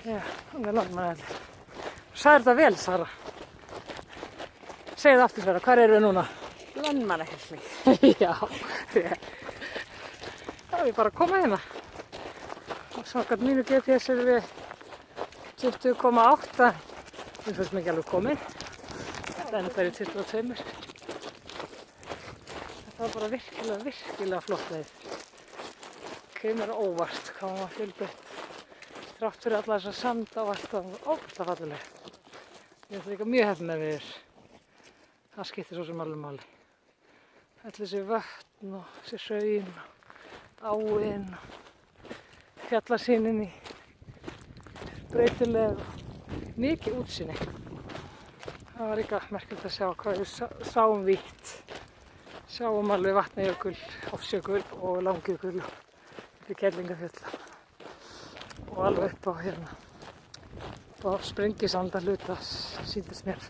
Já, hann Landmannalli. Sagði þetta vel, Sara. Segðu aftur, Sara, hvar erum við núna? Landmannalli. Já, rétt. Þá er ég bara að koma hérna. Og samkvæmt mínu GPS erum við 20,8. Við finnst mikið alveg komin. Þetta endar í 22. Þetta var bara virkilega flott leið. Kemur óvart hvað hún var fjölbreytt. Þrátt fyrir alla þessa sanda og allt það var ótrúlega fallega. Ég ætla líka mjög heppin með við. Það skiptir svo sem alveg máli. Öll þessi vötn og þessi hraun og áin og fjallasýnin í breytileg mikið útsýni. Það var líka merkilegt að sjá hvað við sáum vítt. Sjáum alveg Vatnajökul, Hofsjökul og Langjökul við Kerlingafjöll og alveg upp á hérna. Upp á Sprengisanda hluta sýndist mér.